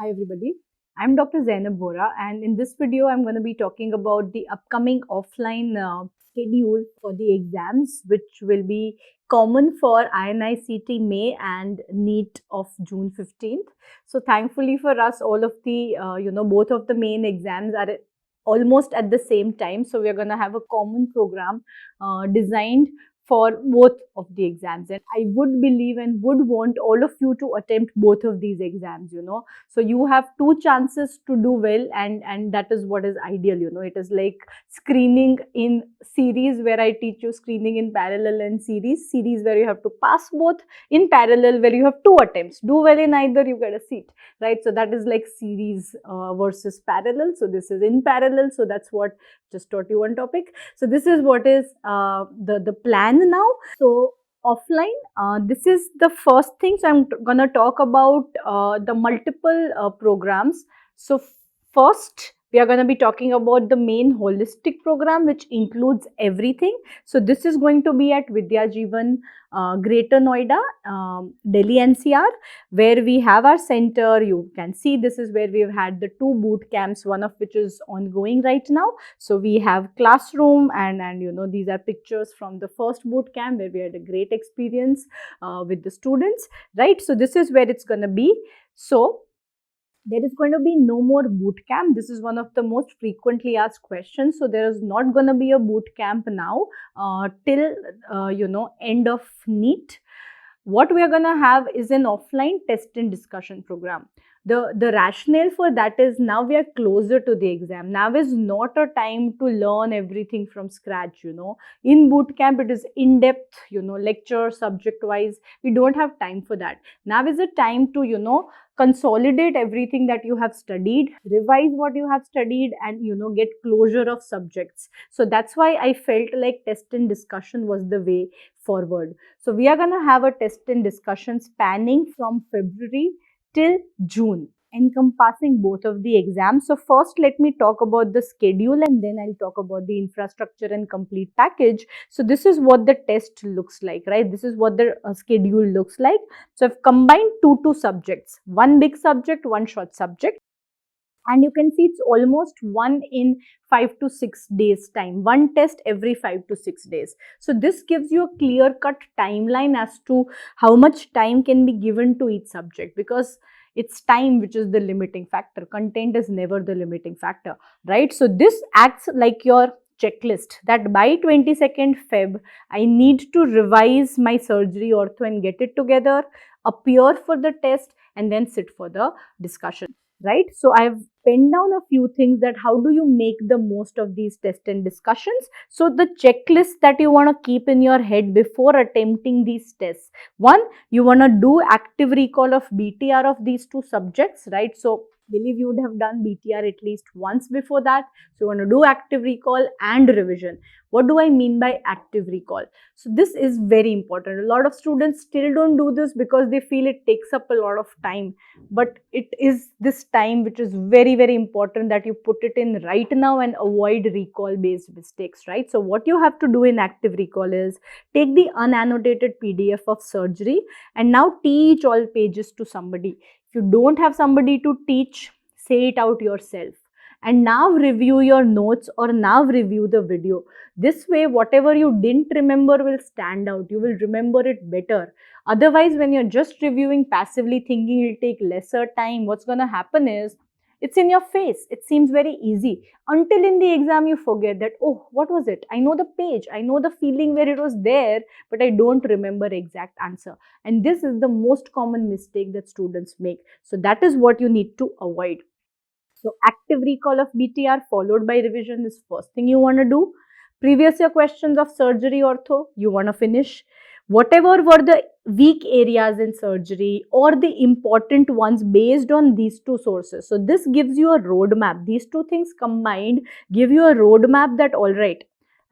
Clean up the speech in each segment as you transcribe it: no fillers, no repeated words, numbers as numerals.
Hi everybody, I'm Dr. Zainab Vora, and in this video I'm going to be talking about the upcoming offline schedule for the exams, which will be common for INI CET May and NEET of June 15th. So thankfully for us, all of the both of the main exams are almost at the same time. So we're going to have a common program designed for both of the exams, and I would believe and would want all of you to attempt both of these exams. So you have two chances to do well, and that is what is ideal. It is like screening in series, where I teach you screening in parallel and series where you have to pass both, in parallel where you have two attempts. Do well in either, you get a seat, right? So that is like series versus parallel. So this is in parallel, so that's what just taught you one topic. So this is what is the plan now. So offline, this is the first thing. So I'm gonna talk about the multiple programs. So first, we are going to be talking about the main holistic program, which includes everything. So this is going to be at Vidya Jeevan, Greater Noida, Delhi NCR, where we have our center. You can see this is where we've had the two boot camps, one of which is ongoing right now. So we have classroom, and these are pictures from the first boot camp where we had a great experience with the students, right? So this is where it's going to be. So there is going to be no more boot camp. This is one of the most frequently asked questions. So there is not going to be a boot camp now till end of NEET. What we are going to have is an offline test and discussion program. The rationale for that is, now we are closer to the exam. Now is not a time to learn everything from scratch. In boot camp it is in depth, lecture subject wise. We don't have time for that. Now is a time to consolidate everything that you have studied, revise what you have studied, and get closure of subjects. So that's why I felt like test and discussion was the way forward. So we are going to have a test and discussion spanning from February till June, encompassing both of the exams. So first, let me talk about the schedule, and then I'll talk about the infrastructure and complete package. So this is what the test looks like, right? This is what the schedule looks like. So I've combined two subjects, one big subject, one short subject. And you can see it's almost one in 5 to 6 days time, one test every 5 to 6 days. So this gives you a clear cut timeline as to how much time can be given to each subject, because it's time which is the limiting factor. Content is never the limiting factor, right? So this acts like your checklist, that by 22nd Feb, I need to revise my surgery ortho and get it together, appear for the test, and then sit for the discussion. Right? So I've penned down a few things, that how do you make the most of these test and discussions. So the checklist that you want to keep in your head before attempting these tests. One, you want to do active recall of BTR of these two subjects, right? So believe you would have done BTR at least once before that. So you want to do active recall and revision. What do I mean by active recall? So this is very important. A lot of students still don't do this because they feel it takes up a lot of time. But it is this time which is very, very important, that you put it in right now and avoid recall based mistakes, right? So what you have to do in active recall is take the unannotated PDF of surgery and now teach all pages to somebody. If you don't have somebody to teach, say it out yourself. And now review your notes, or now review the video. This way, whatever you didn't remember will stand out. You will remember it better. Otherwise, when you're just reviewing passively, thinking it'll take lesser time, what's going to happen is, it's in your face. It seems very easy. Until in the exam, you forget that, oh, what was it? I know the page. I know the feeling where it was there, but I don't remember exact answer. And this is the most common mistake that students make. So that is what you need to avoid. So active recall of BTR followed by revision is first thing you want to do. Previous year questions of surgery ortho, you want to finish. Whatever were the weak areas in surgery or the important ones based on these two sources. So this gives you a roadmap. These two things combined give you a roadmap that, all right,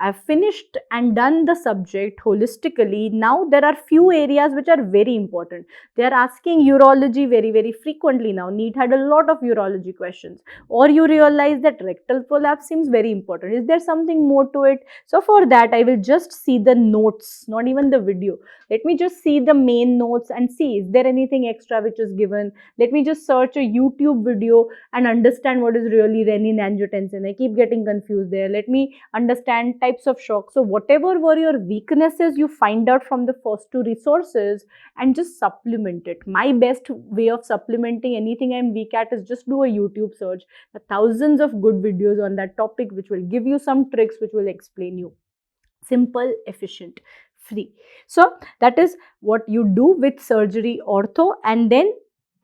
I've finished and done the subject holistically. Now there are few areas which are very important. They are asking urology very, very frequently now. NEET had a lot of urology questions. Or you realize that rectal prolapse seems very important. Is there something more to it? So for that, I will just see the notes, not even the video. Let me just see the main notes and see, is there anything extra which is given? Let me just search a YouTube video and understand what is really renin-angiotensin. I keep getting confused there. Let me understand types of shock. So whatever were your weaknesses, you find out from the first two resources and just supplement it. My best way of supplementing anything I'm weak at is just do a YouTube search. There are thousands of good videos on that topic which will give you some tricks which will explain you. Simple, efficient, free. So that is what you do with surgery ortho, and then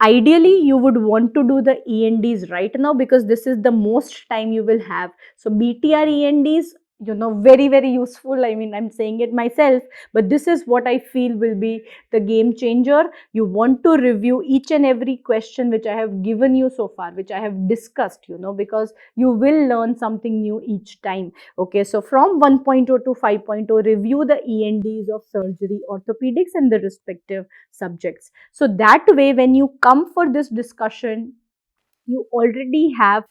ideally you would want to do the ENDs right now because this is the most time you will have. So BTR ENDs, very, very useful. I mean, I'm saying it myself, but this is what I feel will be the game changer. You want to review each and every question which I have given you so far, which I have discussed, because you will learn something new each time. Okay, so from 1.0 to 5.0, review the ENDs of surgery, orthopedics and the respective subjects. So that way, when you come for this discussion, you already have,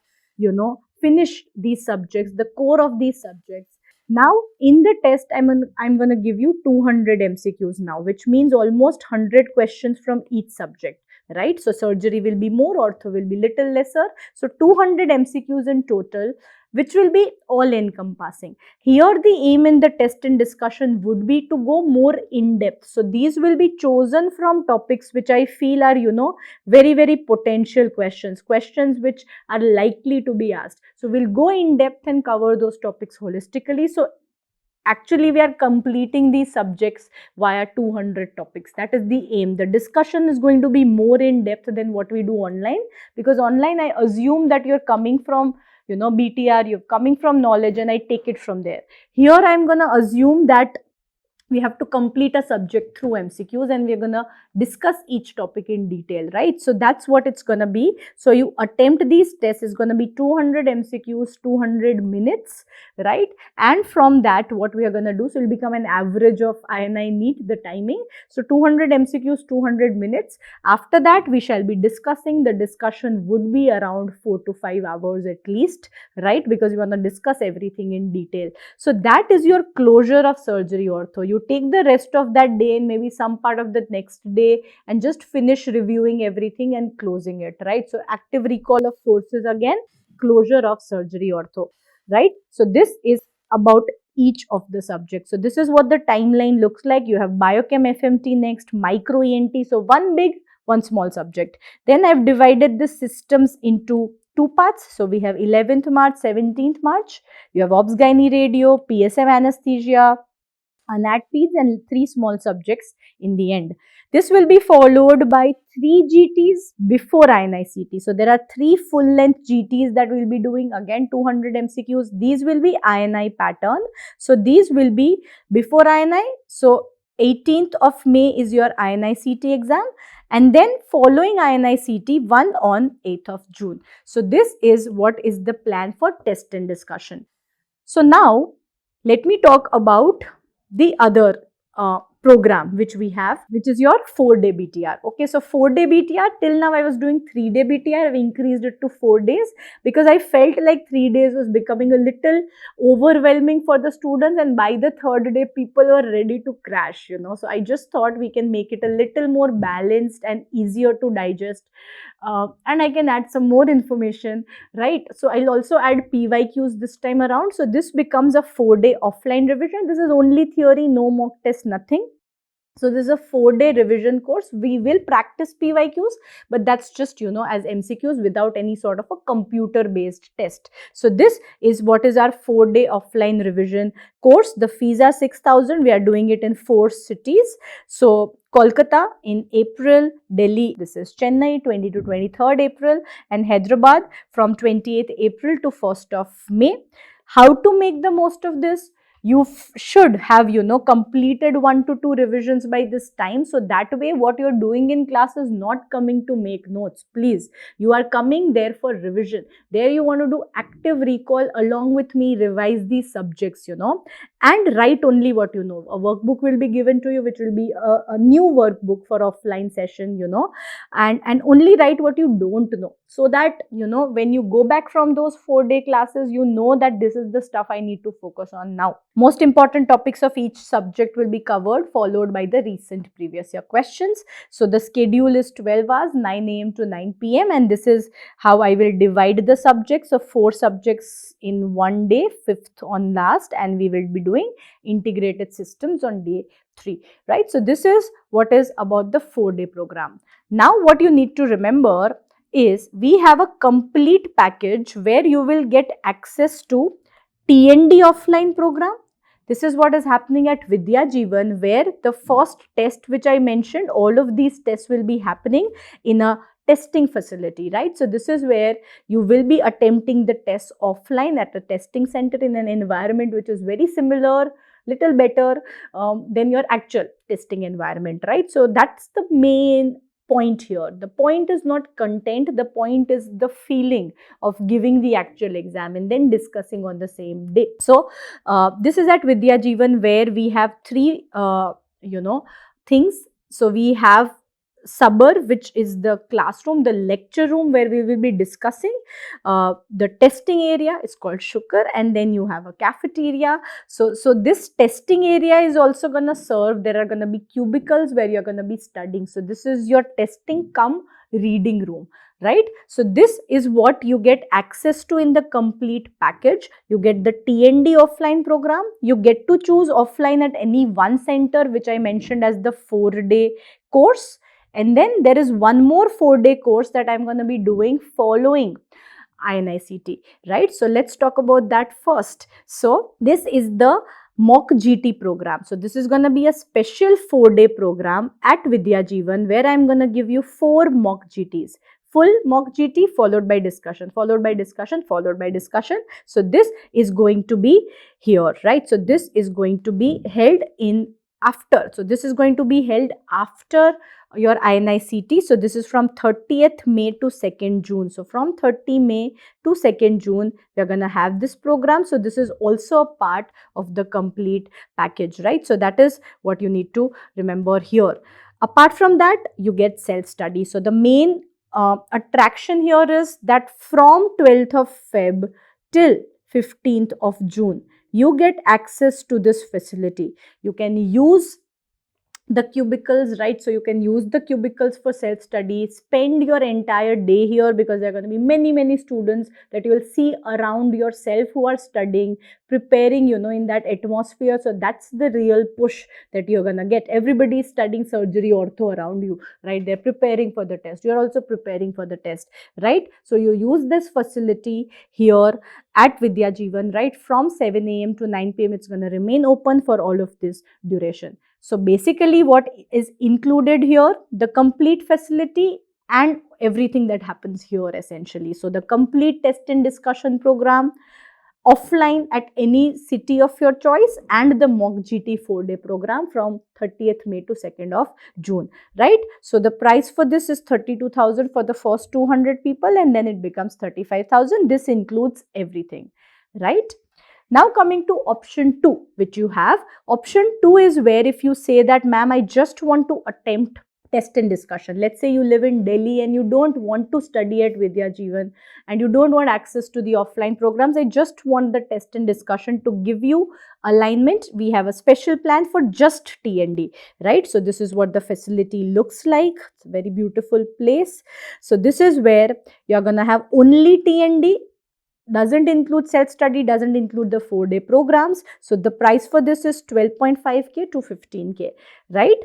finished these subjects, the core of these subjects. Now, in the test, I'm going to give you 200 MCQs now, which means almost 100 questions from each subject, right? So, surgery will be more, ortho will be little lesser. So, 200 MCQs in total, which will be all encompassing. Here, the aim in the test and discussion would be to go more in depth. So, these will be chosen from topics which I feel are, very, very potential questions which are likely to be asked. So, we'll go in depth and cover those topics holistically. So, actually, we are completing these subjects via 200 topics. That is the aim. The discussion is going to be more in depth than what we do online, because online I assume that you're coming from, BTR, you're coming from knowledge and I take it from there. Here I'm going to assume that we have to complete a subject through MCQs and we're going to discuss each topic in detail, right? So that's what it's going to be. So you attempt these tests is going to be 200 MCQs, 200 minutes, right? And from that, what we are going to do, so it will become an average of INI NEET, the timing. So 200 MCQs, 200 minutes. After that, we shall be discussing. The discussion would be around 4 to 5 hours at least, right? Because we want to discuss everything in detail. So that is your closure of surgery ortho. You take the rest of that day and maybe some part of the next day and just finish reviewing everything and closing it, right? So active recall of sources again, closure of surgery ortho, right? So this is about each of the subjects. So this is what the timeline looks like. You have biochem FMT next, micro ENT. So one big, one small subject. Then I've divided the systems into two parts. So we have 11th March, 17th March. You have obs gynae radio, PSM anesthesia, anat peds, and 3 small subjects in the end. This will be followed by 3 GTs before INI CET. So there are 3 full-length GTs that we'll be doing, again 200 MCQs. These will be INI pattern. So these will be before INI. So 18th of May is your INI CET exam, and then following INI CET, one on 8th of June. So this is what is the plan for test and discussion. So now let me talk about the other program which we have, which is your 4-day BTR. Okay, so 4-day BTR, till now I was doing 3-day BTR. I've increased it to 4 days because I felt like 3 days was becoming a little overwhelming for the students, and by the 3rd day people were ready to crash, So I just thought we can make it a little more balanced and easier to digest, and I can add some more information, right? So I'll also add PYQs this time around. So this becomes a 4-day offline revision. This is only theory, no mock test, nothing. So this is a 4-day revision course. We will practice PYQs, but that's just, as MCQs without any sort of a computer-based test. So this is what is our 4-day offline revision course. The fees are 6,000. We are doing it in 4 cities. So Kolkata in April, Delhi, this is Chennai, 20 to 23rd April, and Hyderabad from 28th April to 1st of May. How to make the most of this? you should have, completed 1 to 2 revisions by this time. So that way what you're doing in class is not coming to make notes. Please, you are coming there for revision. There you want to do active recall along with me, revise these subjects, and write only what you know. A workbook will be given to you, which will be a new workbook for offline session, and only write what you don't know, so that, when you go back from those 4-day classes, you know that this is the stuff I need to focus on now. Most important topics of each subject will be covered, followed by the recent previous year questions. So the schedule is 12 hours, 9 a.m. to 9 p.m. and this is how I will divide the subjects of 4 subjects in one day, 5th on last, and we will be doing integrated systems on day 3, right? So this is what is about the 4-day program. Now what you need to remember is we have a complete package where you will get access to T&D offline program. This is what is happening at Vidya Jeevan, where the first test which I mentioned, all of these tests will be happening in a testing facility, right? So this is where you will be attempting the tests offline at a testing center in an environment which is very similar, little better than your actual testing environment, right? So that's the main point here. The point is not content, the point is the feeling of giving the actual exam and then discussing on the same day. So this is at Vidya Jeevan, where we have 3 things. So we have suburb, which is the classroom, the lecture room where we will be discussing. The testing area is called Shukar, and then you have a cafeteria. So this testing area is also going to serve, there are going to be cubicles where you're going to be studying. So this is your testing cum reading room, right? So this is what you get access to in the complete package. You get the T&D offline program. You get to choose offline at any one center, which I mentioned as the 4-day course. And then there is one more 4-day course that I'm going to be doing following INI CET, right? So let's talk about that first. So this is the Mock GT program. So this is going to be a special 4-day program at Vidya Jeevan, where I'm going to give you 4 Mock GTs. Full Mock GT followed by discussion, followed by discussion, followed by discussion. So this is going to be here, right? So this is going to be held in after. So this is going to be held after your INI CET. So this is from 30th May to 2nd June. So from 30 May to 2nd June, we are going to have this program. So this is also a part of the complete package, right? So that is what you need to remember here. Apart from that, you get self-study. So the main attraction here is that from 12th of Feb till 15th of June, you get access to this facility. You can use the cubicles, right? So you can use the cubicles for self-study, spend your entire day here, because there are going to be many students that you will see around yourself who are studying, preparing, in that atmosphere. So that's the real push that you're going to get. Everybody is studying surgery, ortho around you, right? They're preparing for the test. You're also preparing for the test, right? So you use this facility here at Vidya Jeevan, right? From 7 a.m. to 9 p.m. It's going to remain open for all of this duration. So basically what is included here, the complete facility and everything that happens here essentially. So the complete test and discussion program offline at any city of your choice, and the Mock GT 4-day program from 30th May to 2nd of June, right? So the price for this is 32,000 for the first 200 people, and then it becomes 35,000. This includes everything, right? Now coming to option 2, which you have. Option 2 is where if you say that, ma'am, I just want to attempt test and discussion. Let's say you live in Delhi and you don't want to study at Vidya Jeevan and you don't want access to the offline programs. I just want the test and discussion to give you alignment. We have a special plan for just T&D, right? So this is what the facility looks like. It's a very beautiful place. So this is where you're going to have only T&D. Doesn't include self-study, doesn't include the 4-day programs. So the price for this is 12.5K to 15K, right?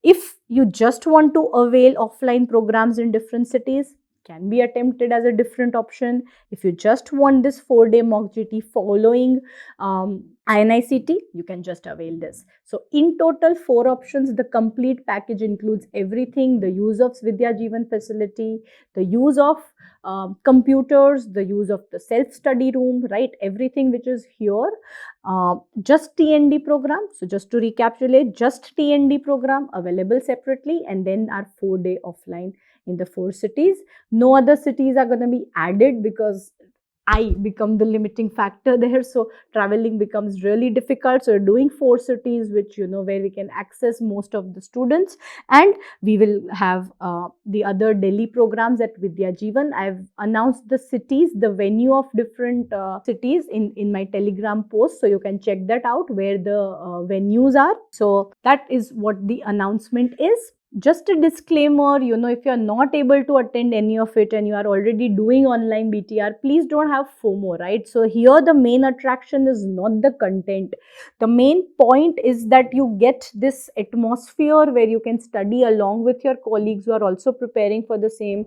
If you just want to avail offline programs in different cities, can be attempted as a different option. If you just want this 4-day Mock GT following INI CET, you can just avail this. So in total 4 options. The complete package includes everything: the use of Vidya Jeevan facility, the use of computers, the use of the self-study room, right? Everything which is here, just T&D program. So just to recapitulate, just T&D program available separately, and then our 4-day offline in the 4 cities. No other cities are going to be added because I become the limiting factor there. So traveling becomes really difficult. So we're doing 4 cities, which, where we can access most of the students. And we will have the other Delhi programs at Vidya Jeevan. I've announced the cities, the venue of different cities in my Telegram post. So you can check that out where the venues are. So that is what the announcement is. Just a disclaimer, if you're not able to attend any of it and you are already doing online BTR, please don't have FOMO, right? So here the main attraction is not the content. The main point is that you get this atmosphere where you can study along with your colleagues who are also preparing for the same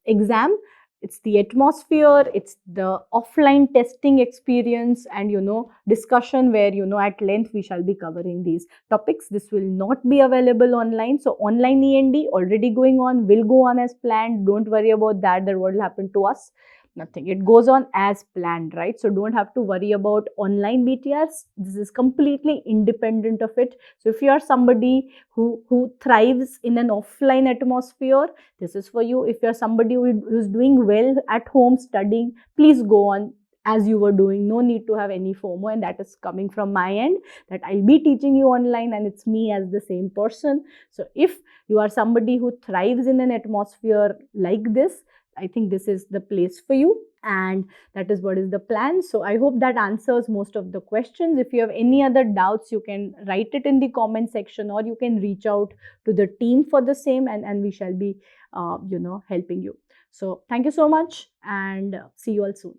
exam. It's the atmosphere, it's the offline testing experience, and discussion where at length we shall be covering these topics. This will not be available online. So online E&D already going on, will go on as planned. Don't worry about that what will happen to us. Nothing. It goes on as planned, right? So don't have to worry about online BTRs. This is completely independent of it. So if you are somebody who thrives in an offline atmosphere, this is for you. If you're somebody who's doing well at home studying, please go on as you were doing. No need to have any FOMO, and that is coming from my end, that I'll be teaching you online and it's me as the same person. So if you are somebody who thrives in an atmosphere like this, I think this is the place for you, and that is what is the plan. So I hope that answers most of the questions. If you have any other doubts, you can write it in the comment section, or you can reach out to the team for the same, and we shall be helping you. So thank you so much, and see you all soon.